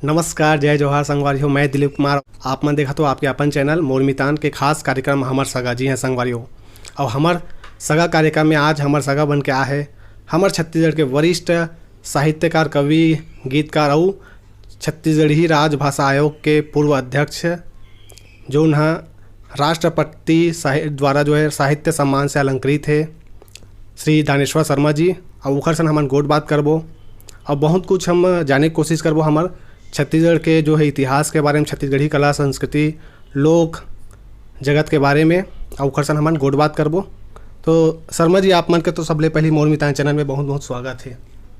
नमस्कार, जय जोहार संगवारियों। मैं दिलीप कुमार। आप मन देखा तो आपके अपन चैनल मोरमितान के खास कार्यक्रम हमर सगा जी हैं संगवारियों। और हमर सगा कार्यक्रम में आज हमर सगा बन के आ है हमर छत्तीसगढ़ के वरिष्ठ साहित्यकार, कवि, गीतकार और छत्तीसगढ़ी राजभाषा आयोग के पूर्व अध्यक्ष, जो उन्हें राष्ट्रपति द्वारा जो है साहित्य सम्मान से अलंकृत है, श्री दानेश्वर शर्मा जी। और उखर सन हमन गोट बात करबो और बहुत कुछ हम जाने की कोशिश करबो हमर छत्तीसगढ़ के जो है इतिहास के बारे में, छत्तीसगढ़ी कला संस्कृति, लोक जगत के बारे में। और उखर सन हमन गोट बात करबो। तो शर्मा जी, आप मन के तो सबले पहले मोरमितान चैनल में बहुत बहुत स्वागत है।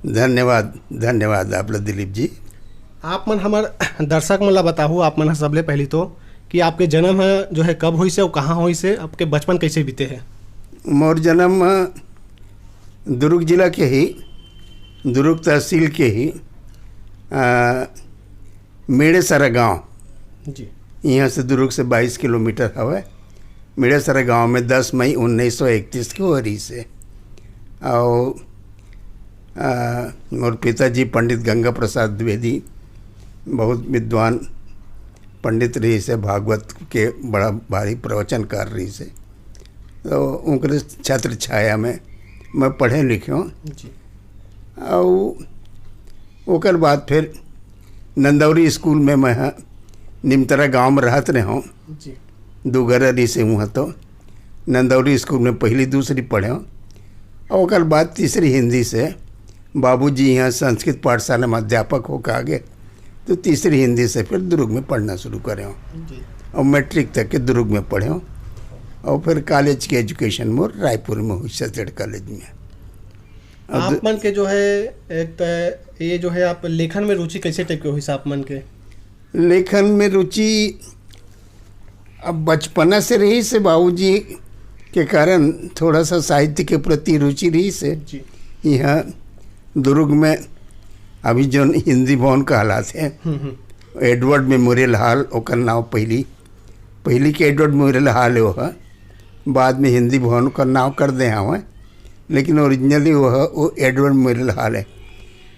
धन्यवाद आप लोग दिलीप जी। आप मन हमार दर्शक मन ला बताहू, आप मन सबले पहले तो कि आपके जन्म जो है कब हुई से और कहाँ हुई से, आपके बचपन कैसे बीते है? मोर जन्म दुर्ग जिला के ही, दुर्ग तहसील के ही मेड़ेसरा गांव जी, यहाँ से दुर्ग से 22 किलोमीटर हवे। मेड़ेसरा गांव में 10 मई 1931 के वरी से। और मोर पिताजी पंडित गंगा प्रसाद द्विवेदी बहुत विद्वान पंडित रही से, भागवत के बड़ा भारी प्रवचनकार रही से। तो उनके छत्र छाया में मैं पढ़े लिखे हूँ। और ओकर बाद फिर नंदौरी स्कूल में मैं निमतरा गांव में रहत रहे हूँ। दूगररी से हूँ तो नंदौरी स्कूल में पहली दूसरी पढ़े हूँ। और ओकर बाद तीसरी हिंदी से बाबूजी यहाँ संस्कृत पाठशाला में अध्यापक होकर आगे, तो तीसरी हिंदी से फिर दुर्ग में पढ़ना शुरू करे हूँ। और मैट्रिक तक के दुर्ग में पढ़े हूँ। और फिर कॉलेज की एजुकेशन मोर रायपुर में हुई, छत्तीसगढ़ कॉलेज में। आप मन के जो है एक ये जो है आप लेखन में रुचि कैसे टाइप के हुई आप मन के? लेखन में रुचि अब बचपना से रही से, बाबूजी के कारण थोड़ा सा साहित्य के प्रति रुचि रही से। यहाँ दुर्ग में अभी जो हिंदी भवन कहलाते हैं, एडवर्ड मेमोरियल हॉल, ओकर नाम पहली के एडवर्ड मेमोरियल हॉल वह, बाद में हिंदी भवन का नाम कर दे हमें, लेकिन ओरिजिनली वो एडवर्ड मेमोरियल हॉल है।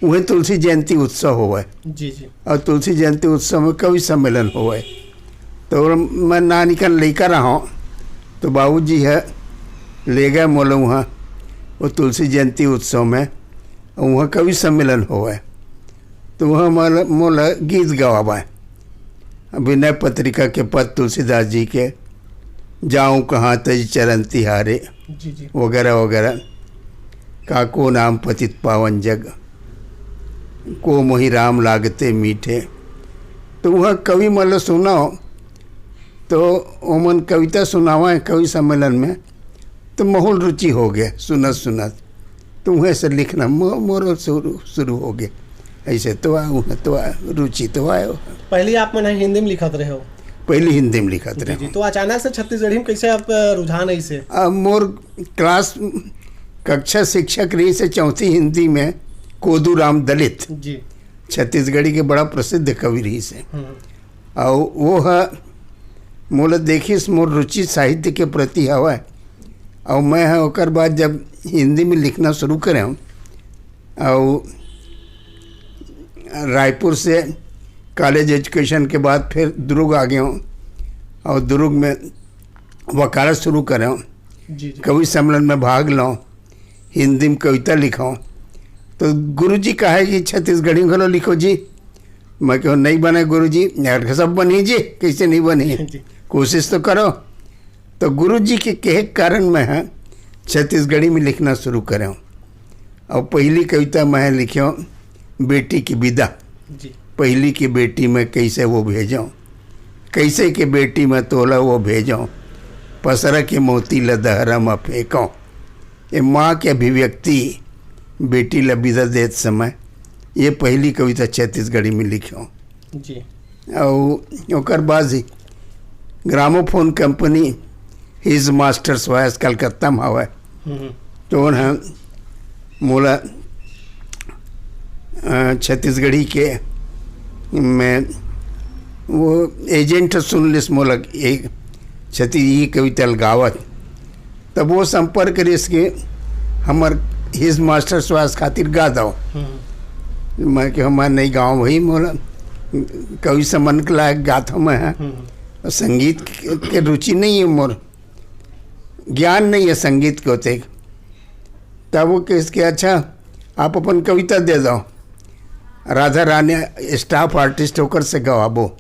वहीं तुलसी जयंती उत्सव हुआ है। जी। और तुलसी जयंती उत्सव में कवि सम्मेलन हुआ है। तो मैं नानी का लेकर रहा हूँ, तो बाबूजी है ले गए मोला वहाँ वो तुलसी जयंती उत्सव में, वहाँ कवि सम्मेलन हुआ है। तो वहाँ मोला गीत गवाबा है, विनय पत्रिका के पद तुलसीदास जी के, जाऊँ कहाँ तज चरण तिहारे वगैरह वगैरह, काको नाम पतित पावन जग, को मोहि राम लागते मीठे। तो वह कवि मतलब सुनाओ, तो ओमन कविता सुनावा है कवि सम्मेलन में, तो माहौल रुचि हो गया सुनत। तो वह से लिखना मोर शुरू हो गया। ऐसे तो रुचि तो आयो। पहले आप मन हिंदी में लिखत रहे हो? पहले हिंदी में लिखत रहे। तो अचानक से छत्तीसगढ़ी में कैसे आप रुझान ऐसे? मोर क्लास कक्षा शिक्षक रही से चौथी हिंदी में कोदूराम दलित जी, छत्तीसगढ़ी के बड़ा प्रसिद्ध कवि रही से। और वो है मोला देखिस मोर रुचि साहित्य के प्रति हवा है। और मैं है ओकर बाद जब हिंदी में लिखना शुरू करे हूँ, और रायपुर से कॉलेज एजुकेशन के बाद फिर दुर्ग आ गया हूँ। और दुर्ग में वकालत शुरू करे हूँ। कवि सम्मेलन में भाग लूँ, हिंदी में कविता लिखाऊँ। तो गुरुजी कहे कि छत्तीसगढ़ी घलो लिखो जी। मैं कहूँ नहीं बने गुरुजी, यार सब बनी जी, कैसे नहीं बनी, कोशिश तो करो। तो गुरुजी के कहे कारण मैं छत्तीसगढ़ी में लिखना शुरू करे हूँ। और पहली कविता मैं लिखी हूँ बेटी की विदा। पहली की बेटी में कैसे वो भेजूँ, कैसे के बेटी में तोला वो भेजूँ, पसरा के मोती लदहरा में फेंकूँ। ये माँ के अभिव्यक्ति बेटी ला विदा देत समय, ये पहली कविता छत्तीसगढ़ी में लिखूँ। जी। और ओकर बाद ही gramophone company his master's voice Calcutta में हवा। तो है मोला छत्तीसगढ़ी के में वो एजेंट सुन लिस मोला एक छत्तीसगढ़ी कविता गावत। तब वो संपर्क करिस के हमार हिज मास्टर स्वास्थ्य खातिर गा दो। मैं कि हमारे नहीं गाँव वही मोला कवि समन के लायक गात हम है। संगीत के रुचि नहीं है मोर, ज्ञान नहीं है संगीत के होते। तब वो किसके अच्छा आप अपन कविता दे दो, राधा रानी स्टाफ आर्टिस्ट होकर से गवाबो।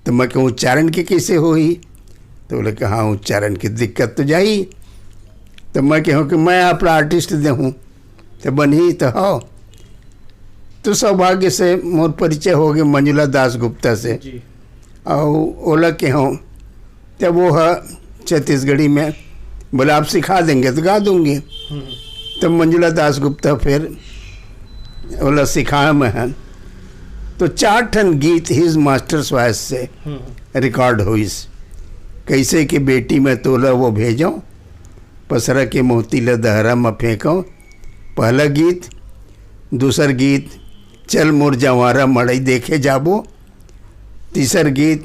तो मैं कहूँ उच्चारण की कैसे हुई? तो बोले कि हाँ उच्चारण की दिक्कत तो जाई। तो मैं कहूँ कि मैं अपना आर्टिस्ट दे हूँ तो बनी तो हो। तो सौभाग्य से मोर परिचय हो गए मंजुला दास गुप्ता से जी। और ओला के हों तब वो है छत्तीसगढ़ी में, बोला आप सिखा देंगे तो गा दूंगी। तब मंजुला दास गुप्ता फिर बोला सिखाया मैं है। तो 4 ठन गीत हिज मास्टर्स वॉइस से रिकॉर्ड हुई। कैसे कि बेटी में तोला वो भेजो, पसरा के मोती ल दहरा में फेंको, पहला गीत। दूसर गीत चल मोर जवारा मड़ई देखे जाबो। तीसर गीत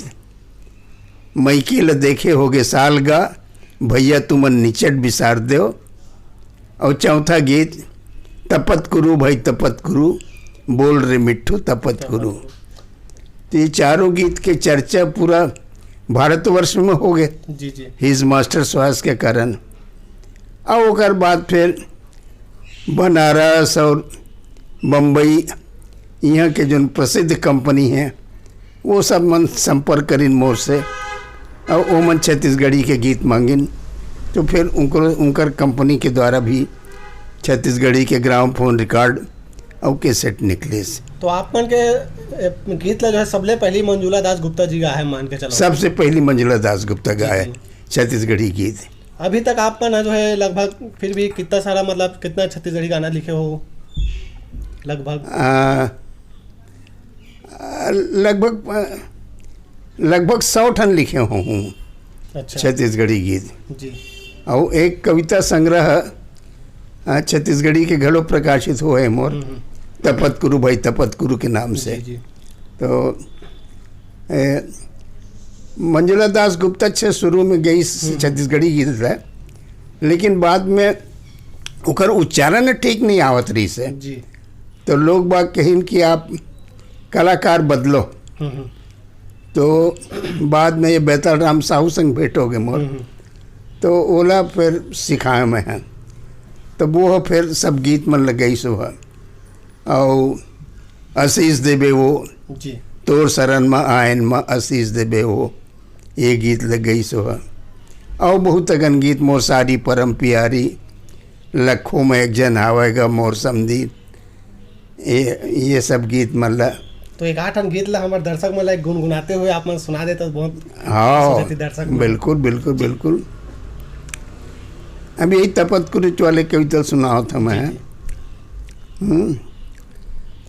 मैकी ल देखे होगे साल गा, भैया तुमन निचट बिसार दो। और चौथा गीत तपत गुरु भाई तपत गुरु, बोल रे मिट्ठू तपत गुरु। तो ये चारों गीत के चर्चा पूरा भारतवर्ष में हो गए जी जी। हिज मास्टर स्वास के कारण। और ओकर बाद फिर बनारस और बम्बई यहाँ के जो प्रसिद्ध कंपनी हैं वो सब मन संपर्क करिन मोर से, और वो मन छत्तीसगढ़ी के गीत मांगिन। तो फिर उनकर कंपनी के द्वारा भी छत्तीसगढ़ी के ग्रामोफोन रिकॉर्ड और कैसेट निकले। तो आप मन के गीत ला जो है सबले पहली मंजुला दास गुप्ता जी गाए मान के चलो। सबसे पहली मंजुला दास गुप्ता गाए छत्तीसगढ़ी गीत। अभी तक आप मन जो है लगभग फिर भी कितना सारा मतलब कितना छत्तीसगढ़ी गाना लिखे हो? लगभग 100 ठन लिखे हूँ अच्छा। छत्तीसगढ़ी गीत जी। और एक कविता संग्रह छत्तीसगढ़ी के घड़ों प्रकाशित हुए मोर, तपत गुरु भाई तपत गुरु के नाम से। जी। तो मंजुला दास गुप्ता से शुरू में गई छत्तीसगढ़ी गीत है, लेकिन बाद में ओकर उच्चारण ठीक नहीं आवत रही से। जी। तो लोग बाग कहिन कि आप कलाकार बदलो। तो बाद में ये बेताल राम साहू संग भेंट हो गए मोर, तो ओला फिर सिखाए मैं हैं। तो वो फिर सब गीत मन लग गई सो है। और आशीष देबे वो जी। तोर शरण में आयन में आशीष देबे वो, ये गीत लग गई सो है। और बहुत अगन गीत मोर सारी परम प्यारी, लखों में एक जन आवेगा मोर समधी, ये सब गीत मतलब। तो एक 8 गीत ला हमारे दर्शक मतलब गुनगुनाते हुए आप मन सुना देते तो बहुत हाँ दर्शक बिल्कुल बिल्कुल बिल्कुल। अब यही तपत कुरुच वाले कविता सुनाओ था मैं।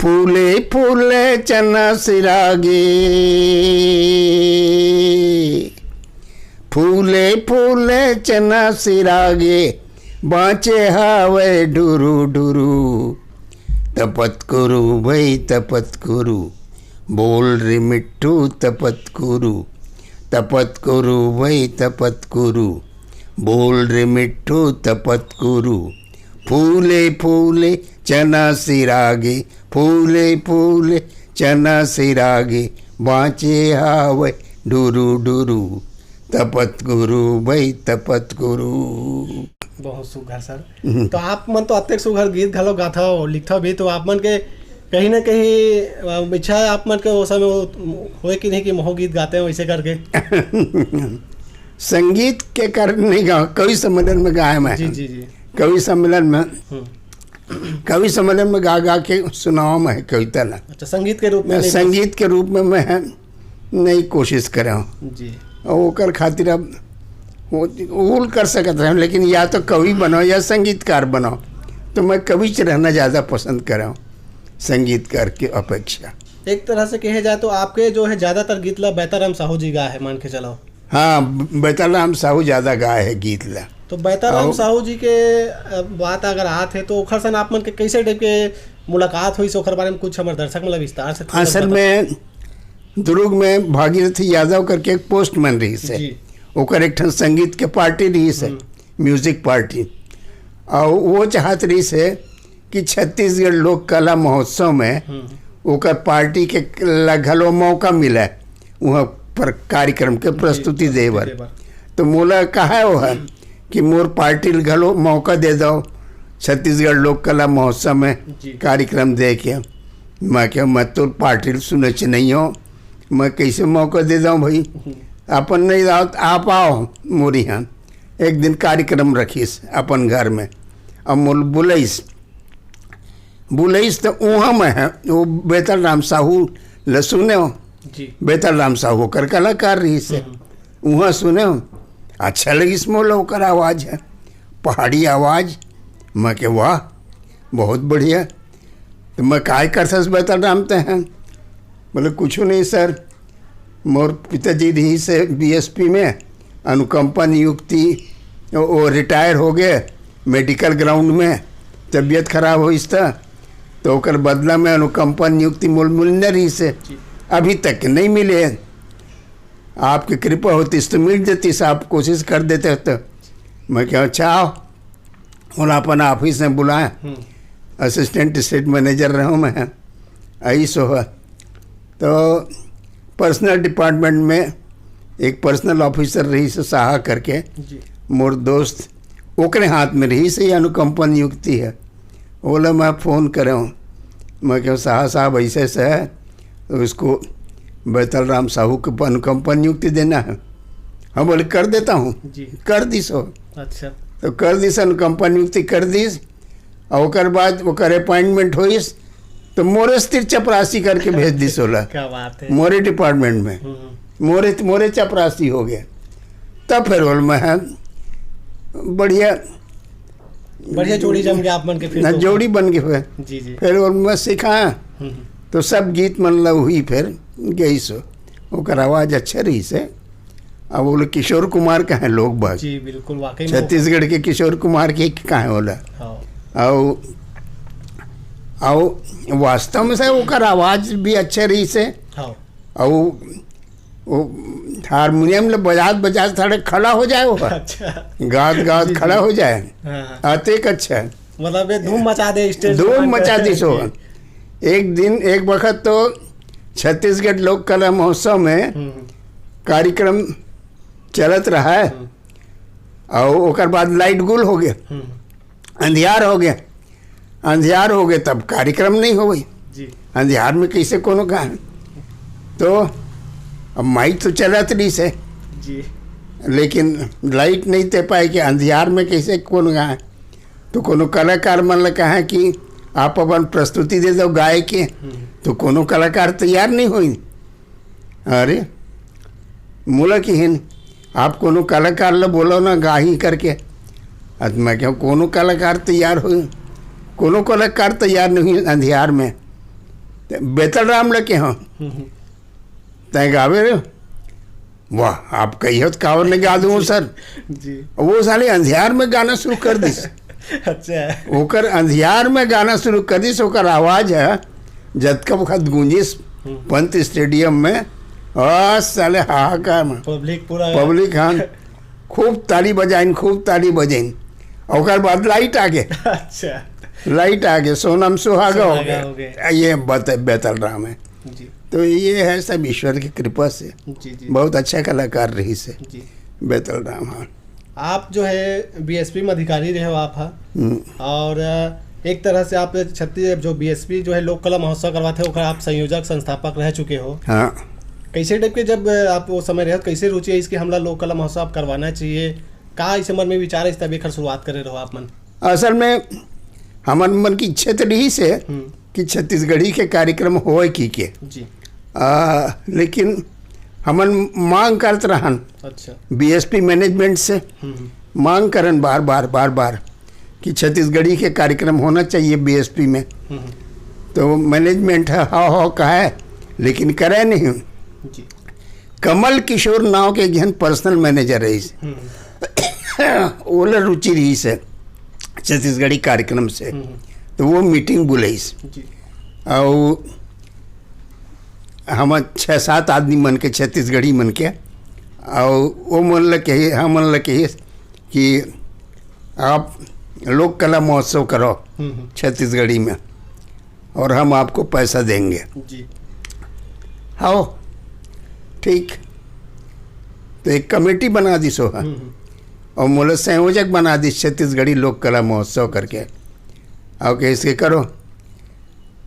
फूले फूले चना सिरागे, फूले फूले चना सिरागे, बाँचे हावे डुरु डुरु, तपत कुरु भाई तपत कुरु, बोल रे मिट्ठू तपत कुरु, तपत कुरु भाई तपत कुरु, बोल रे मिट्ठू तपत कुरु। फूले फूले चना सिरागे, फूले फूले चना सिरागे, बाँचे हावे डुरु डुरु, तपत गुरु भाई तपत गुरु। बहुत सुघर सर। तो आप मन तो अत्यंत सुघर गीत घलो गाथा हो लिखता भी, तो आप मन के कहीं ना कहीं इच्छा आप मन के वो समय होए कि नहीं कि मोह गीत गाते हैं वैसे करके? संगीत के कारण नहीं गाओ, कवि सम्मेलन में गाया मैं। जी जी जी। कवि सम्मेलन में कवि सम्मेलन में गा गा के सुनाओ मैं कविता ना। अच्छा, संगीत के रूप में? संगीत के रूप में मैं नहीं कोशिश कर रहा हूँ जी। और ओकर खातिर अब उल कर सकते हैं, लेकिन या तो कवि बनो या संगीतकार बनो। तो मैं कवि से रहना ज़्यादा पसंद कर रहा हूँ संगीतकार की अपेक्षा। एक तरह से कहे जाए तो आपके जो है ज़्यादातर गीत ला बेताराम साहू जी गाए है मान के चलो। हाँ, बेताराम साहू ज़्यादा गाए है गीत ला। तो बेताराम साहू जी के बात अगर आते तो ओखर सन आप मन के कैसे टाइप के मुलाकात हुई, ओखर बारे में कुछ हमारे दर्शक मतलब विस्तार से? असल में दुर्ग में भागीरथी यादव करके एक पोस्टमैन रही से, ओकर एक ठन संगीत के पार्टी रही से, म्यूजिक पार्टी। और वो चाहत रही से कि छत्तीसगढ़ लोक कला महोत्सव में ओकर पार्टी के लगलो मौका मिला वहाँ पर कार्यक्रम के प्रस्तुति देवर। तो मोला कहा वो है कि मोर पार्टी घलो मौका दे दो छत्तीसगढ़ लोक कला महोत्सव में कार्यक्रम दे के। मैं क्या मैं तो पार्टी सुने नहीं हो, मैं कैसे मौका दे दूँ भाई, अपन नहीं आओ आप आओ मोरी यहाँ एक दिन कार्यक्रम रखीस अपन घर में। अब मोल बुलईस तो वहाँ में है वो बेतल राम साहू ल सुने हो बेतल राम साहू कर कलाकार रही से वहाँ सुने हो। अच्छा लगी मोल ओकर आवाज़ है पहाड़ी आवाज़। मैं के वाह बहुत बढ़िया। तो मैं काय कर सकस बेतल राम ते हैं, बोले कुछ नहीं सर, मोर पिताजी रही से बीएसपी में अनुकंपा नियुक्ति, वो रिटायर हो गए मेडिकल ग्राउंड में, तबीयत खराब हो इसता तो ओकर बदला में अनुकंपा नियुक्ति मिलने रही से अभी तक नहीं मिले। आपकी कृपा होती तो मिल जाती, आप कोशिश कर देते हो। तो मैं क्या अच्छा आओ, उन्हें अपना ऑफिस में बुलाया, असिस्टेंट स्टेट मैनेजर रहा हूँ मैं, आई सो है। तो पर्सनल डिपार्टमेंट में एक पर्सनल ऑफिसर रही से साहा करके मोर दोस्त ओकरे हाथ में रही से अनुकंपा नियुक्ति है। बोला मैं फ़ोन करे हूँ, मैं क्यों साहब ऐसे से है तो इसको बैतल राम साहू को अनुकंपा नियुक्ति देना है। हाँ बोले कर देता हूँ, कर दी सो। अच्छा तो कर दी अनुकंपा नियुक्ति कर दी। और ओकर बाद ओकर अपॉइंटमेंट हुई तो मोरे स्थिर चपरासी करके भेज दी सोला। क्या बात है। मोरे डिपार्टमेंट में मोरे चपरासी हो गया। तब फिर बोल मैं बढ़िया जोड़ी जम गया आप मन के, फिर ना जोड़ी बन गए हुए। फिर और मैं सिखाया तो सब गीत मन हुई फिर गई सो ओकर आवाज़ अच्छा रही से। अब बोले किशोर कुमार का है लोग बाग जी बिल्कुल वाकई छत्तीसगढ़ के किशोर कुमार के कहाँ बोला। और वास्तव में से ओकर आवाज़ भी अच्छा रही से। और वो हारमोनियम ले बजा थोड़े खड़ा हो जाए वो। अच्छा गात खड़ा हो जाए आते अच्छा है, मतलब धूम मचा दे, स्टेज धूम मचा दी सो। एक दिन एक वक्त तो छत्तीसगढ़ लोक कला महोत्सव में कार्यक्रम चलत रहा है और ओकर बाद लाइट गुल हो गया, अंधियार हो गया तब कार्यक्रम नहीं हो गई। अंधियार में कैसे कोनो कहा तो अब माइक तो चलत रही से लेकिन लाइट नहीं दे पाए कि अंधियार में कैसे कौन गाए। तो कोनो कलाकार मन ल कहा कि आप अपन प्रस्तुति दे दो गाय के, तो कोनो कलाकार तैयार नहीं हुई। अरे मोला कि हिन आप कोनो कलाकार ल बोलो ना गाही करके। मैं क्यों कोनो कलाकार तैयार हुई, कोनो कलाकार तैयार नहीं हुई अंधियार में। बेतल राम लगे हों तय गावे रे, वाह आप कहिए तो कावर ने गा दूँ सर जी। वो साले अंधियार में गाना शुरू कर दी। अच्छा ओकर अंधियार में गाना शुरू कर दी। ओकर आवाज़ है जतका वक्त गूंजिस पंत स्टेडियम में साले हाहाकार में पब्लिक हाँ खूब ताली बजाइन। ओकर बाद लाइट आ गए। अच्छा लाइट आ गए, सोनम सुहागा हो गया। ये बेतल राम है जी। तो ये है सब ईश्वर की कृपा से जी। बहुत अच्छा कलाकार रही से जी। बेतल राम। हाँ आप जो है बीएसपी में अधिकारी रहे हो आप। हाँ और एक तरह से आप छत्तीसगढ़ जो बीएसपी जो है लोक कला महोत्सव करवाते हो आप संयोजक संस्थापक रह चुके हो। हाँ कैसे टाइप के जब आप वो समय रहे कैसे रुचि है इसकी हमला लोक कला महोत्सव करवाना चाहिए, का इस मन में विचार है इस तभी शुरुआत करे रहो आप मन? असल में हमारे मन की इच्छा तो रही से कि छत्तीसगढ़ी के कार्यक्रम होए की के जी। लेकिन हमन मांग करते रहन। अच्छा बीएसपी मैनेजमेंट से मांग करन बार कि छत्तीसगढ़ी के कार्यक्रम होना चाहिए बीएसपी में। तो मैनेजमेंट है हाँ कहा है लेकिन करे नहीं जी। कमल किशोर नाव के जन पर्सनल मैनेजर रही ओला रुचि रही से छत्तीसगढ़ी कार्यक्रम से। तो वो मीटिंग बुलाई और हम 6-7 आदमी मन के छत्तीसगढ़ी मन के और वो मन ल कही हम मन ल कही कि आप लोक कला महोत्सव करो छत्तीसगढ़ी में। और हम आपको पैसा देंगे। जी। आओ ठीक। तो एक कमेटी बना दी सोहा और मोला संयोजक बना दी छत्तीसगढ़ी लोक कला महोत्सव करके। और के इसके करो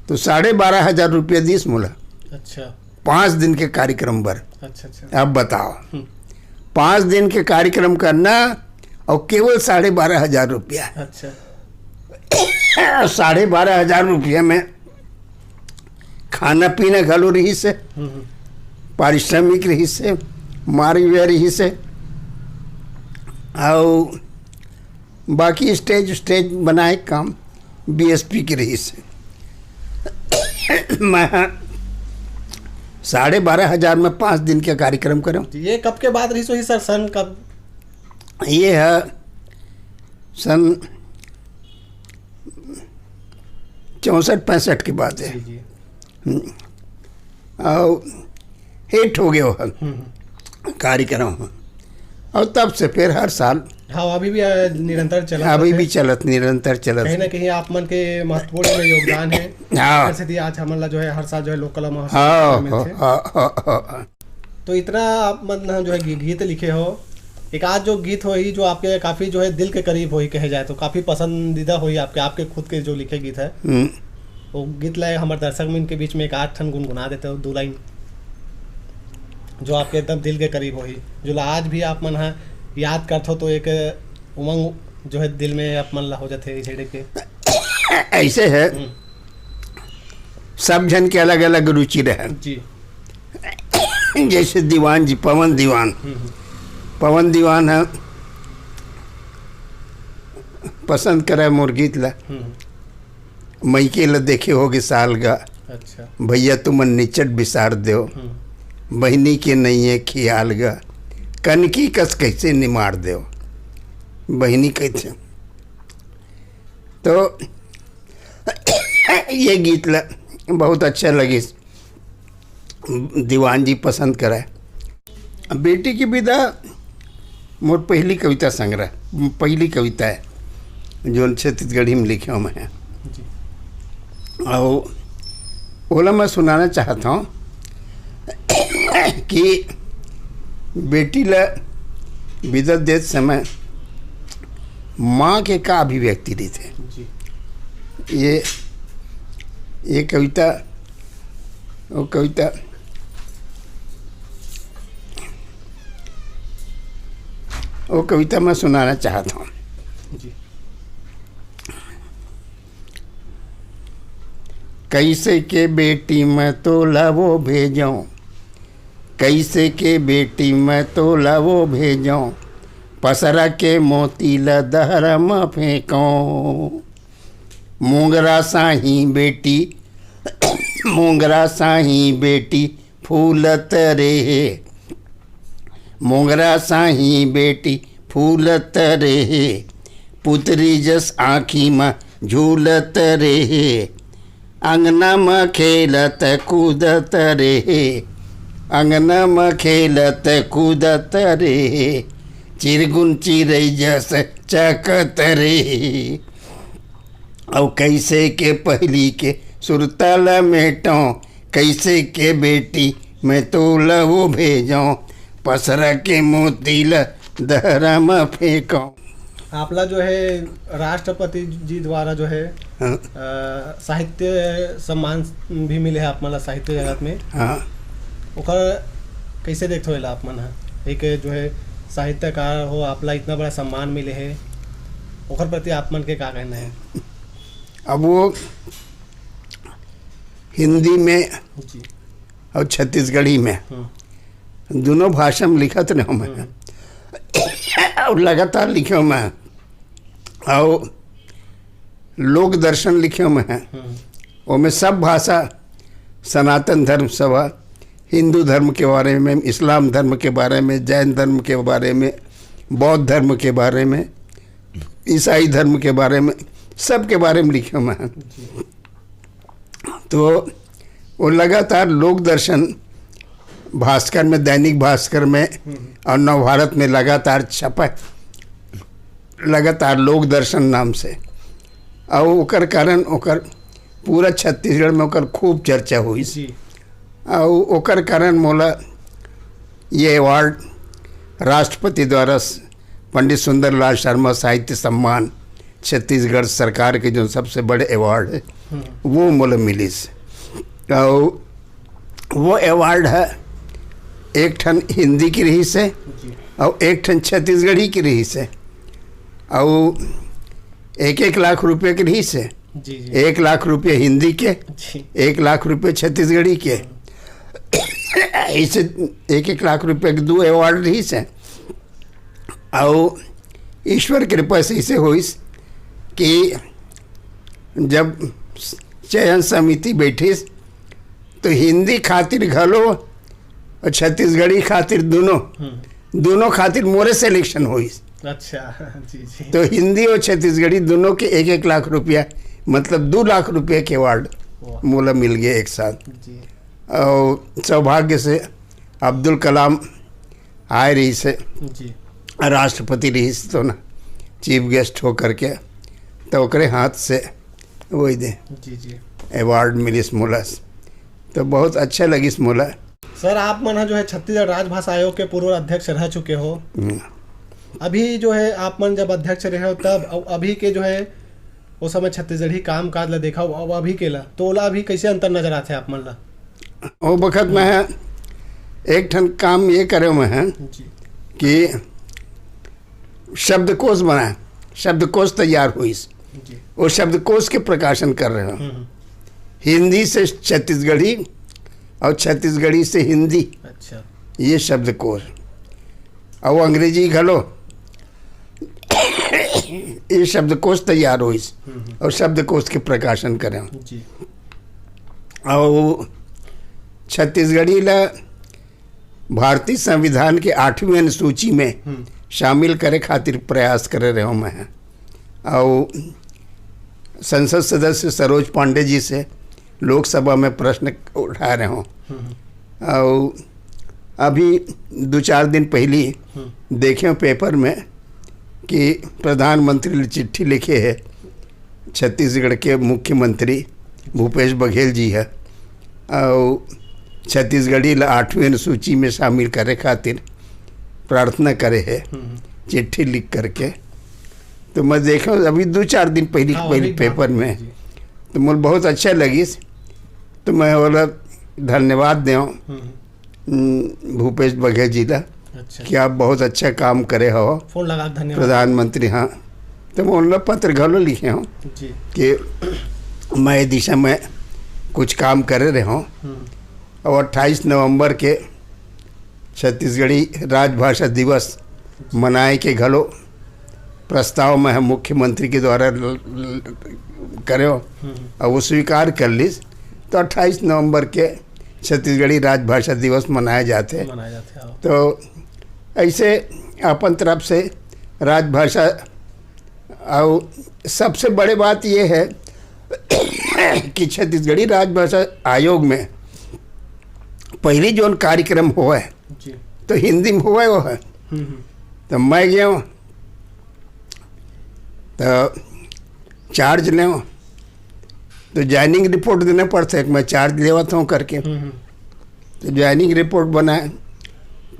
तो 12,500 रुपया दीस मोला। अच्छा। 5 दिन के कार्यक्रम पर। अच्छा अच्छा। अब बताओ 5 दिन के कार्यक्रम करना और केवल 12,500 रुपया। अच्छा। 12,500 रुपया में खाना पीना घलो रही से, पारिश्रमिक रही से, मारी हुआ रही से, और बाकी स्टेज बनाए काम बीएसपी की रही से। मैं 12,500 में 5 दिन का कार्यक्रम करूँ। ये कब के बाद रही सो ही सर, सन कब? ये है सन 64-65 की बात है। जी। और हिट हो गया वो कार्यक्रम, और तब से फिर हर साल। हाँ, अभी भी निरंतर चला। अभी भी चलत, निरंतर चलत। कहीं ना कहीं आप मन के महत्वपूर्ण योगदान है। हाँ। जैसे कि आज हमला जो है हर साल जो है लोक कला महोत्सव हाँ में थे। हाँ। तो इतना आप मन जो है गीत लिखे हो, एक आज जो गीत हो ही जो आपके काफी जो है दिल के करीब हो ही कहे जाए तो काफी पसंदीदा हो ही आपके खुद के जो लिखे गीत है, वो गीत लाए हमारे दर्शक में इनके बीच में एक 8 ठन गुनगुना देते हो 2 लाइन जो आपके एकदम दिल के करीब हो ही, जो आज भी आप मन याद करते हो तो एक उमंग जो है दिल में आप मन ला हो जाते छेड़े के। ऐसे है सब जन के अलग अलग रुचि रहे जी। जैसे दीवान जी, पवन दीवान है पसंद करे मोर गीत ला। मैके ला देखे होगे साल का। अच्छा। भैया तुमन निचट बिसार दो, बहनी के नहीं है खियाल गा, कनकी कस कैसे निमार दो, बहनी कैसे। तो ये गीत ला बहुत अच्छा लगे, दीवान जी पसंद कराए। बेटी की विदा मोर पहली कविता संग्रह, पहली कविता है जो छत्तीसगढ़ी में लिखे हूँ मैं। और ओला मैं सुनाना चाहता हूँ कि बेटी ला विदा देते समय माँ के का अभिव्यक्ति दी थे। ये कविता वो कविता मैं सुनाना चाहता हूँ। कैसे के बेटी मैं तो लावो भेजूं, कैसे के बेटी मैं तो लावो भेजूं, पसरा के मोती ला दहरा में फेंकों। मोंगरा साही बेटी फूलत रे, मोंगरा साही बेटी फूलत रे, पुतरी जस आँखी में झूलत रे, अंगना में खेलत कूदत रे, अंगना में खेलत कूदत रे, चिरगुन चिरई जस चकत रे। और कैसे के पहली के सुरतल मेटों, कैसे के बेटी मैं तो लहू भेजों, पसरा के मोती ल दहरा में फेंकों। आपला जो है राष्ट्रपति जी द्वारा जो है साहित्य सम्मान भी मिले है आप मला साहित्य जगत में। हाँ। ओकर कैसे देखते हो आप मन एक जो है साहित्यकार हो, आपला इतना बड़ा सम्मान मिले है, ओकर प्रति आप मन के क्या कहना है? अब वो हिंदी में और छत्तीसगढ़ी में दोनों भाषा में लिखत रहे मैं और लगातार लिखे मैं, और लोक दर्शन लिखे मैं। वो में सब भाषा, सनातन धर्म सभा, हिंदू धर्म के बारे में, इस्लाम धर्म के बारे में, जैन धर्म के बारे में, बौद्ध धर्म के बारे में, ईसाई धर्म के बारे में, सब के बारे में लिखे मैं। तो वो लगातार लोक दर्शन भास्कर में, दैनिक भास्कर में और नवभारत में लगातार छपा, लगातार लोक दर्शन नाम से। और ओकर कारण ओकर पूरा छत्तीसगढ़ में ओकर खूब चर्चा हुई जी और ओकर कारण मोला ये अवार्ड राष्ट्रपति द्वारा पंडित सुंदरलाल शर्मा साहित्य सम्मान छत्तीसगढ़ सरकार के जो सबसे बड़े अवार्ड है वो मोला मिली से। और वो अवार्ड है एक ठन हिंदी की रही से जी और एक ठन छत्तीसगढ़ी की रही से और 1-1 लाख रुपए की रही से। जी जी 1 लाख रुपये हिंदी के, जी 1 लाख रुपये छत्तीसगढ़ी के, ऐसे 1-1 लाख रुपये के 2 अवार्ड रही से। और ईश्वर कृपा से इसे हुई कि जब चयन समिति बैठी तो हिंदी खातिर घलो और छत्तीसगढ़ी खातिर दोनों खातिर मोरे सिलेक्शन हुई। अच्छा जी जी तो हिंदी और छत्तीसगढ़ी दोनों के 1-1 लाख रुपया मतलब 2 लाख रुपये के अवार्ड वाह, मोला मिल गया एक साथ। जी और सौभाग्य से अब्दुल कलाम आए रही से जी राष्ट्रपति रही से तो ना चीफ गेस्ट हो करके तो ओकरे हाथ से वही दे जी जी अवार्ड मिली मोला। तो बहुत अच्छा लगी मोला। सर आप मन जो है छत्तीसगढ़ राजभाषा आयोग के पूर्व अध्यक्ष रह चुके हो। अभी जो है आप मन जब अध्यक्ष रहे हो तब और अभी के जो है उस समय छत्तीसगढ़ी काम काज ला देखा अब अभी के ला तो ओला अभी कैसे अंतर नजर आते आप मन ला? वो वक्त में है एक ठन काम ये करे में है जी कि शब्दकोश बनाए, शब्दकोश तैयार हुई। जी वो शब्दकोश के प्रकाशन कर रहे हो, हिंदी से छत्तीसगढ़ी और छत्तीसगढ़ी से हिंदी, अच्छा ये शब्दकोश। और अंग्रेजी घलो ये शब्दकोश तैयार हुई और शब्दकोश के प्रकाशन करें। जी और छत्तीसगढ़ी ला भारतीय संविधान के 8वीं अनुसूची में शामिल करे खातिर प्रयास करे रहे मैं। और संसद सदस्य सरोज पांडे जी से लोकसभा में प्रश्न उठा रहे हों। और अभी 2-4 दिन पहले देखे पेपर में कि प्रधानमंत्री ने चिट्ठी लिखे है छत्तीसगढ़ के मुख्यमंत्री भूपेश बघेल जी है और छत्तीसगढ़ी ला 8वीं अनुसूची में शामिल करे खातिर प्रार्थना करे है चिट्ठी लिख करके। तो मैं देखा अभी 2-4 दिन पहले पेपर में तो मुझे बहुत अच्छा लगी। तो मैं बोला धन्यवाद दें भूपेश बघेल जी ला अच्छा कि आप बहुत अच्छा काम करे हो फोन लगा धन्यवाद प्रधानमंत्री। हाँ तो मैं उन पत्र घलो लिखे हूँ जी कि मैं इस दिशा में कुछ काम करे रहे हूँ। और 28 नवंबर के छत्तीसगढ़ी राजभाषा दिवस मनाए के घलो प्रस्ताव में हम मुख्यमंत्री के द्वारा करे और वो स्वीकार कर ली। तो 28 नवंबर के छत्तीसगढ़ी राजभाषा दिवस मनाए जाते। तो ऐसे अपन तरफ से राजभाषा। और सबसे बड़ी बात ये है कि छत्तीसगढ़ी राजभाषा आयोग में पहली जो कार्यक्रम हुआ है तो हिंदी में हुआ वो है। तो मैं गया तो चार्ज ले तो ज्वाइनिंग रिपोर्ट देना पड़ता है। मैं चार्ज लेवत हूँ करके तो ज्वाइनिंग रिपोर्ट बनाए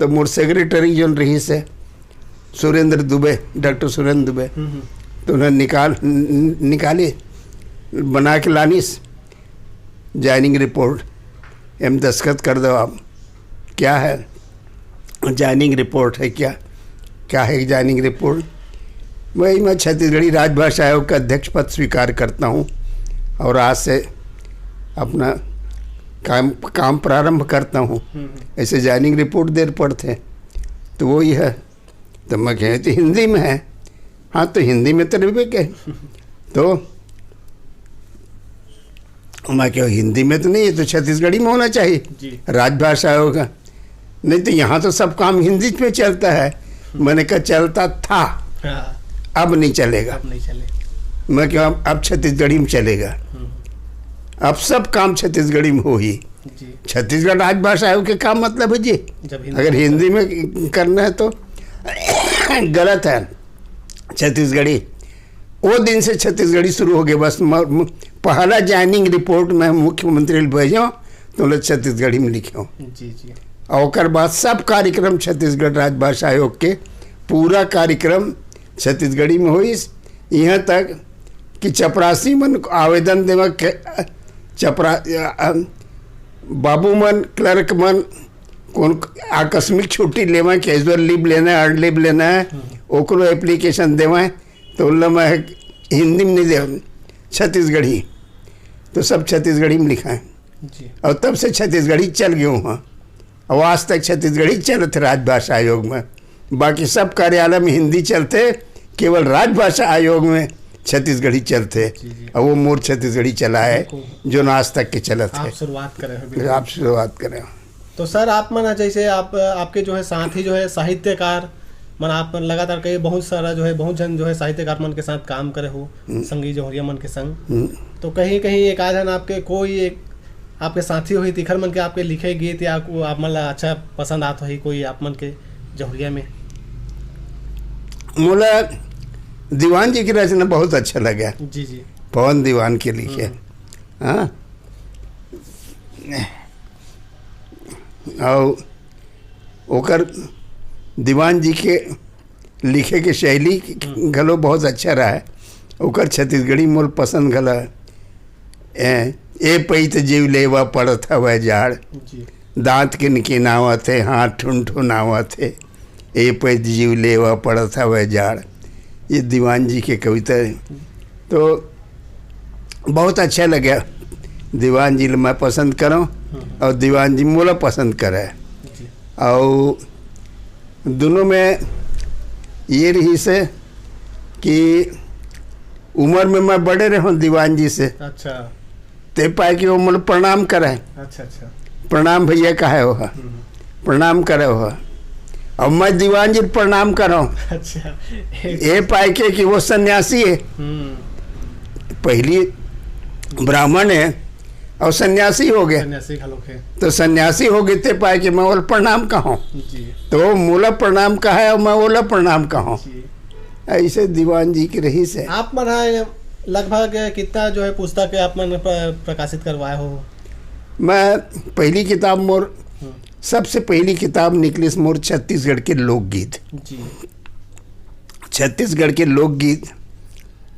तो मोर सेक्रेटरी जो रही से सुरेंद्र दुबे, डॉक्टर सुरेंद्र दुबे, तो उन्हें निकाली बना के लानीस ज्वाइनिंग रिपोर्ट। एम दस्तखत कर दो आप। क्या है ज्वाइनिंग रिपोर्ट है? क्या है ज्वाइनिंग रिपोर्ट? वही मैं छत्तीसगढ़ी राजभाषा आयोग का अध्यक्ष पद स्वीकार करता हूँ और आज से अपना काम प्रारंभ करता हूँ। ऐसे ज्वाइनिंग रिपोर्ट देर पड़ते तो वही है। तो मैं कहे तो हिंदी में है। हाँ तो हिंदी में तो नहीं के तो मैं क्या हिंदी में तो नहीं है तो छत्तीसगढ़ी में होना चाहिए राजभाषा आयोग का। नहीं तो यहाँ तो सब काम हिंदी में चलता है। मैंने कहा चलता था अब नहीं चलेगा। अब नहीं चले। मैं क्या अब छत्तीसगढ़ी में चलेगा। अब सब काम छत्तीसगढ़ी में हो ही। छत्तीसगढ़ राजभाषा आयोग के काम मतलब है जी अगर हिंदी में करना है तो गलत है। छत्तीसगढ़ी वो दिन से छत्तीसगढ़ी शुरू हो गए। बस पहला ज्वाइनिंग रिपोर्ट में मुख्यमंत्री भेजो तो लोग छत्तीसगढ़ी में लिखो। जी जी। और ओकर बाद सब कार्यक्रम छत्तीसगढ़ राजभाषा आयोग के पूरा कार्यक्रम छत्तीसगढ़ी में हुई। यहाँ तक कि चपरासी मन आवेदन देवा के बाबू मन क्लर्क मन कौन आकस्मिक छुट्टी लेवा, कैजुअल लीव लेना है, अर्न लीव लेना है, ओकरो एप्लीकेशन देवा तो उल्ला मैं हिंदी में नहीं दे, छत्तीसगढ़ी, तो सब छत्तीसगढ़ी में लिखा है जी। और तब से छत्तीसगढ़ी चल गए वहाँ, और आज तक छत्तीसगढ़ी चलते राजभाषा आयोग में। बाकी सब कार्यालय में हिंदी चलते, केवल राजभाषा आयोग में छत्तीसगढ़ी चलते। और वो मोर छत्तीसगढ़ी चला है जो आज तक के चलत है। आप शुरुआत करें। आप शुरुआत करें। तो सर आप मन जैसे आपके जो है साथी जो है साहित्यकार मन, आप लगातार कई बहुत सारा जो है बहुत जन जो है साहित्यकार मन के साथ काम करे हो, संगी जौहरिया मन के संग। तो कहीं कहीं एक आध जन आपके कोई एक आपके साथी हो तिखर मन के आपके लिखे गीत या आप मन अच्छा पसंद आत हो कोई आप मन के जौहरिया में? मोला दीवान जी की रचना बहुत अच्छा लगा। जी जी। पवन दीवान के लिखे। हाँ, और ओकर दीवान जी के लिखे के शैली घलो बहुत अच्छा रहा है। ओकर छत्तीसगढ़ी मोल पसंद घला ए पैत जीव लेवा पड़त हवै जाड़, दांत के निके नावत थे, हाथ ठुन नावत थे, ए पैत जीव लेवा पड़त हवै जाड़। ये दीवान जी के कविता है, तो बहुत अच्छा लगा। दीवान जी मैं पसंद करूँ और दीवान जी मोला पसंद करे। और दोनों में ये रही से कि उम्र में मैं बड़े रहूँ दीवान जी से। अच्छा। ते पाए कि वो मोला प्रणाम करे। अच्छा अच्छा। प्रणाम भैया कहे हो, प्रणाम करे हो, और मैं दीवान जी प्रणाम करूँ। अच्छा। ये पाए के कि वो सन्यासी है, पहली ब्राह्मण है और सन्यासी हो गए, तो सन्यासी हो गए थे पाए कि मैं बोला प्रणाम कहूँ, तो मोला प्रणाम कहा है और मैं बोला प्रणाम कहूँ। ऐसे दीवान जी की रही से। आप मना लगभग कितना जो है पुस्तक आप मन प्रकाशित करवाए हो? मैं पहली किताब मोर सबसे पहली किताब निकली मोर छत्तीसगढ़ के लोकगीत। छत्तीसगढ़ के लोकगीत,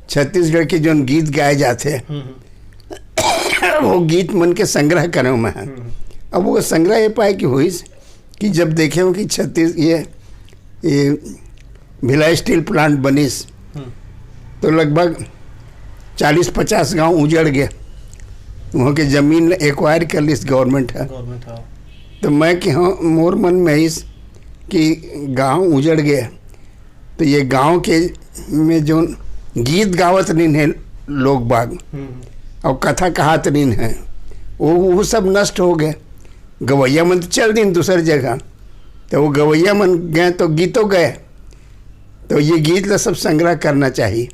छत्तीसगढ़ के जो गीत गाए जाते वो गीत मन के संग्रह करूँ मैं। अब वो संग्रह ये पाए कि हुई कि जब देखे हो कि छत्तीस ये भिलाई स्टील प्लांट बनिस तो लगभग 40-50 गांव उजड़ गए, वहाँ के ज़मीन एक्वायर कर ली गवर्नमेंट है। तो मैं कि हाँ मोर मन में इस कि गांव उजड़ गए तो ये गांव के में जो गीत गावत नहीं है लोग बाग और कथा कहात नहीं है वो सब नष्ट हो गए। गवैया मन तो चल दिन दूसरी जगह, तो वो गवैया मन गए तो गीतों गए, तो ये गीत ला सब संग्रह करना चाहिए।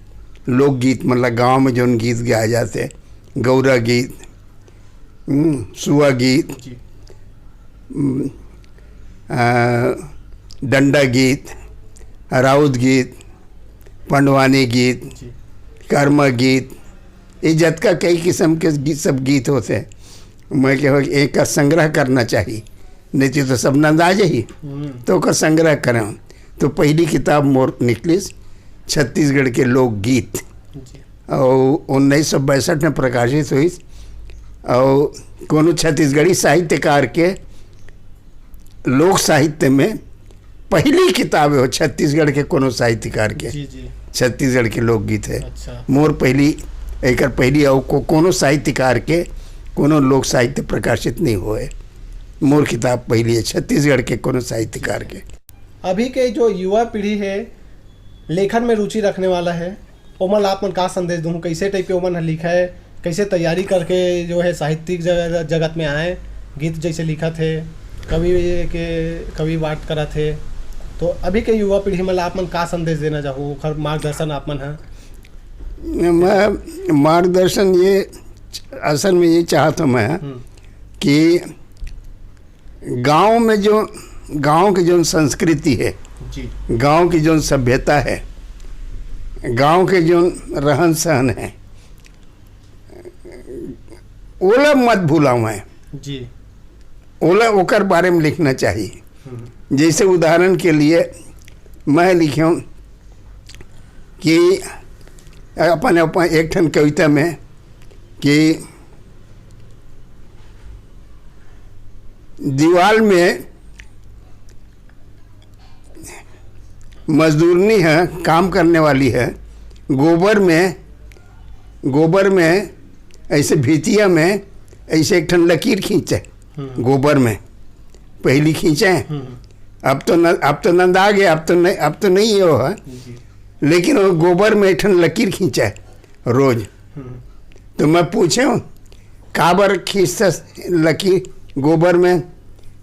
लोकगीत मतलब गांव में जो गीत गाए जाते, गौरा गीत, सुआ गीत, डंडा गीत, राउत गीत, पंडवानी गीत, कर्मा गीत, ये जत का कई किस्म के गीत सब गीत होते हैं। मैं कह एक का संग्रह करना चाहिए, नहीं तो सब नंदाज ही तो का संग्रह करें। तो पहली किताब मोर निकली छत्तीसगढ़ के लोकगीत और 1962 में प्रकाशित हुई। और कोनो छत्तीसगढ़ी साहित्यकार के लोक साहित्य में पहली किताब है छत्तीसगढ़ के कोनो साहित्यकार के। छत्तीसगढ़ के लोकगीत है। अच्छा। मोर पहली एक पहली और कोनो साहित्यकार के कोनो लोक साहित्य प्रकाशित नहीं हुए। मोर किताब पहली है छत्तीसगढ़ के कोनो साहित्यकार के। अभी के जो युवा पीढ़ी है लेखन में रुचि रखने वाला है, ओमन आप मन का संदेश दूँ? कैसे टाइप के ओमन लिखा है, कैसे तैयारी करके जो है साहित्यिक जगत में आए, गीत जैसे लिखा थे, कवि बात करा थे, तो अभी के युवा पीढ़ी में आप मन का संदेश देना चाहो, मार्गदर्शन आप मन है? मैं मार्गदर्शन ये असल में ये चाहता मैं कि गांव में जो गांव की जो संस्कृति है, गांव की जो सभ्यता है, गांव के जो रहन सहन है, ओला मत भूलाऊँ मैं जी। ओला ओकर बारे में लिखना चाहिए। जैसे उदाहरण के लिए मैं लिखूँ कि अपन एक ठन कविता में कि दीवार में मजदूरनी है, काम करने वाली है, गोबर में ऐसे भीतिया में ऐसे एक ठन लकीर खींचे गोबर में, पहली खींचे। अब तो नंदा गया, अब तो नहीं वो है, लेकिन वो गोबर में एक ठन लकीर खींचे रोज। तो मैं पूछूं काबर खींचता लकीर गोबर में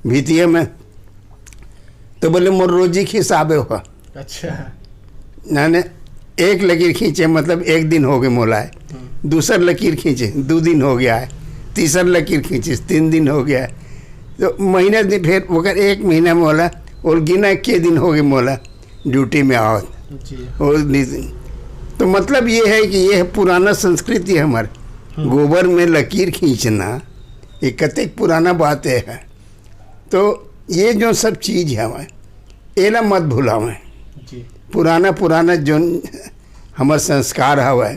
भीतिया में, तो बोले मोर रोजी खिसाबे हो। अच्छा। ना एक लकीर खींचे मतलब एक दिन हो गए मोला है, दूसर लकीर खींचे 2 दिन हो गया है, तीसर लकीर खींचे 3 दिन हो गया है, तो महीना दिन फिर वो 1 महीना मोला और गिना के दिन हो गए मोला ड्यूटी में आओ। और तो मतलब ये है कि ये पुराना संस्कृति है हमारे, गोबर में लकीर खींचना ये कतेक पुराना बात है। तो ये जो सब चीज़ है हमारे एला मत भूलावें, पुराना जो हमार संस्कार हवा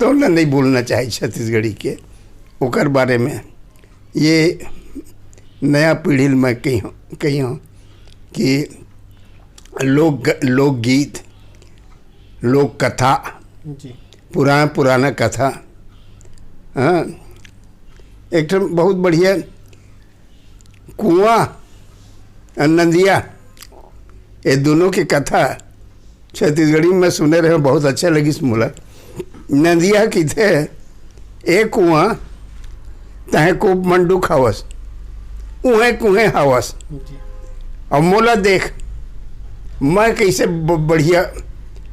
तो नहीं भूलना चाहिए छत्तीसगढ़ी के। ओकर बारे में ये नया पीढ़ी में कहियों कि लोकगीत, लोक कथा, पुराना कथा। हाँ, एक ठन बहुत बढ़िया कुआं और नदिया, ये दोनों की कथा छत्तीसगढ़ी में सुने रहे, बहुत अच्छा लगी सुनला। नदिया की थे एक कुआं तहे को मंडूक हवस, कुएं हवस, और मोला देख मैं कैसे बढ़िया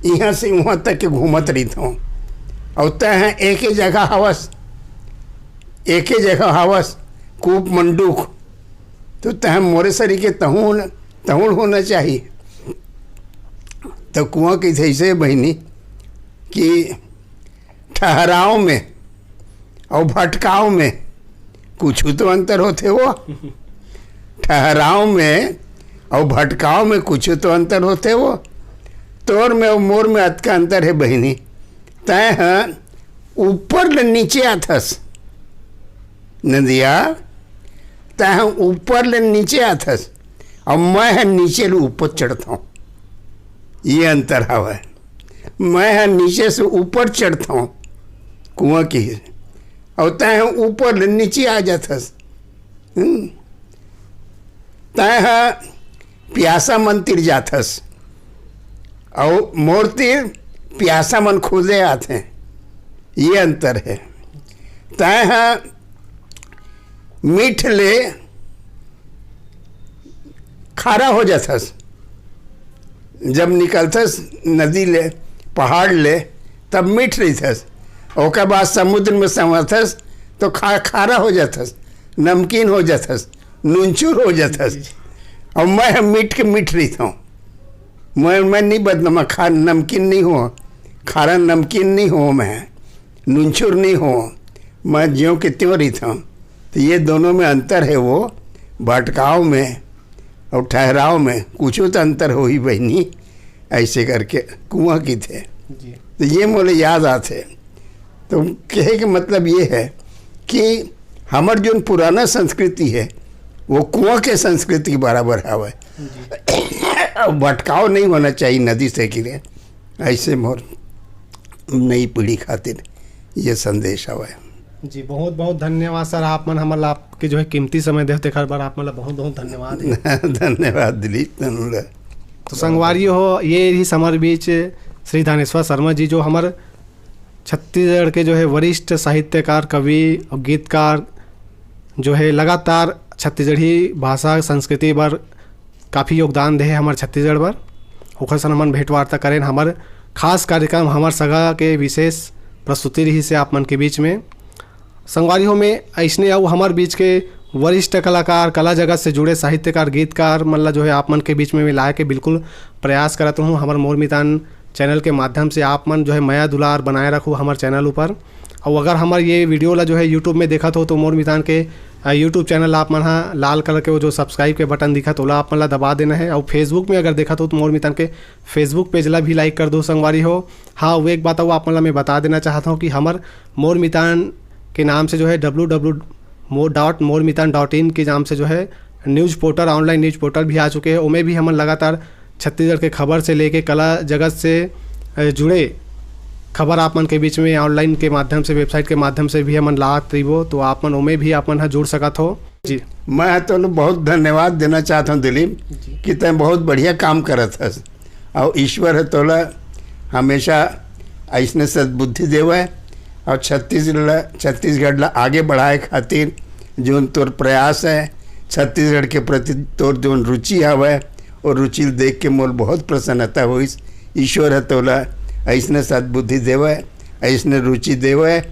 यहाँ से वहाँ तक के घूमत रही हूँ, और तह एक ही जगह हवस कूप मंडूक, तो तह मोरे सरी के तहुण होना चाहिए। तो कुआं की ऐसे बहनी कि ठहराव में और भटकाव में कुछ तो अंतर होते हो, ठहराव में और भटकाव में कुछ तो अंतर होते हो, तोर में और मोर में अत का अंतर है बहनी। तय ऊपर ले नीचे आथस नदिया, तय ऊपर ले नीचे आथस और मैं नीचे ले ऊपर चढ़ता हूँ, ये अंतर हवा। मैं नीचे से ऊपर चढ़ता हूँ कुआं की, और तय ऊपर ले नीचे आ जाथस। तय प्यासा मन तिर जाथस और मोर तीर प्यासा मन खुदे आते हैं, ये अंतर है। तय मीठ ले खारा हो जाथस, जब निकलथस नदी ले पहाड़ ले तब मीठ रही थस, और बाद समुद्र में समर्थस तो खारा हो जाथस, नमकीन हो जाथस, नूनचूर हो जाथस। और मैं मीठ रही था, मैं नहीं बदनाम, नमकीन नहीं हो, खारा नमकीन नहीं हो, मैं नूनचूर नहीं हो, मैं ज्यों के त्यों रही था। तो ये दोनों में अंतर है, वो भटकाव में और ठहराव में कुछ तो अंतर हो ही बहनी। ऐसे करके कुआं की थे तो ये मोले याद आते। तो कहे के मतलब ये है कि हमार जो पुराना संस्कृति है वो कुआं के संस्कृति के बराबर है, भटकाव नहीं होना चाहिए नदी से गिरे। ऐसे मोर नई पीढ़ी खातिर ये संदेश है जी। बहुत बहुत धन्यवाद सर, आप मन हमारा आपके जो है कीमती समय देते खर बार आप मतलब बहुत बहुत धन्यवाद है। धन्यवाद दिलीप। तो संगवारी हो ये ही हमारे बीच श्री धानेश्वर शर्मा जी, जो हमारे छत्तीसगढ़ के जो है वरिष्ठ साहित्यकार, कवि और गीतकार, जो है लगातार छत्तीसगढ़ी भाषा संस्कृति पर काफ़ी योगदान दे हमारे छत्तीसगढ़ पर। ओखर सन हमन भेंट वार्ता करें, हमारे खास कार्यक्रम हमार सगा के विशेष प्रस्तुति रही से आप मन के बीच में। संगवारी हो में ऐसने और हमारे बीच के वरिष्ठ कलाकार, कला जगत से जुड़े साहित्यकार, गीतकार मतलब जो है आप मन के बीच में लाए के बिल्कुल प्रयास करता हूँ। हमारे मोर मितान चैनल के माध्यम से आप मन जो है माया दुलार बनाए रखो हमारे चैनल ऊपर, और अगर हमारे ये वीडियो ला जो है यूट्यूब में देखत हो तो मोर मितान के यूट्यूब चैनल आप मन हा लाल कलर के वो जो सब्सक्राइब के बटन दिखत ओला आप मन ला दबा देना है। और फेसबुक में अगर देखत हो तो मोर मितान के फेसबुक पेज ला भी लाइक कर दो संगवारी हो। हाँ, वो एक बात वो आप मन ला मैं बता देना चाहता हूँ कि हमार मोर मितान के नाम से जो है www.mormitan.in के नाम से जो है news portal, online news portal भी आ चुके हैं। उनमें भी हम लगातार छत्तीसगढ़ के खबर से लेके कला जगत से जुड़े खबर आप मन के बीच में ऑनलाइन के माध्यम से, वेबसाइट के माध्यम से भी हमन लात रहीबो, तो आप मन उमें भी आप मन जुड़ सकत हो जी। मैं तो बहुत धन्यवाद देना चाहता हूँ दिलीप कि तय बहुत बढ़िया काम करत हस और ईश्वर है तोला हमेशा ऐसने सद्बुद्धि देवे और छत्तीसगढ़ ला आगे बढ़ाए खातिर जो तोर प्रयास है, छत्तीसगढ़ के प्रति तोर जो रुचि हवे और रुचि देख के मोल बहुत प्रसन्नता हुई। ईश्वर है तोला ऐसने सद्बुद्धि देवे, ऐसने रुचि देवे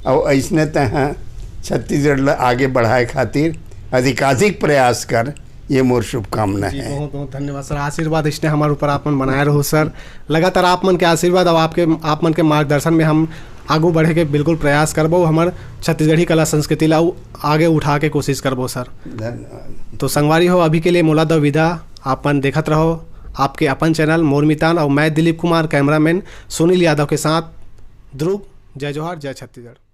और ऐसने तहाँ छत्तीसगढ़ ला आगे बढ़ाए खातिर अधिकाधिक प्रयास कर, ये मोर शुभकामना है। बहुत बहुत धन्यवाद सर। आशीर्वाद इसने हमारे ऊपर आप मन बनाए रहो सर। लगातार आप मन के आशीर्वाद और आप मन के मार्गदर्शन में हम आगू बढ़े के बिल्कुल प्रयास करबो, हमार छत्तीसगढ़ी कला संस्कृति ला आगे उठा के कोशिश करबो सर। धन्यवाद। तो संगवारी हो, अभी के लिए मोला दो विदा। आप मन देखत रहो आपके अपन चैनल मोर मितान और मैं दिलीप कुमार, कैमरामैन सुनील यादव के साथ ध्रुव। जय जोहार, जय छत्तीसगढ़।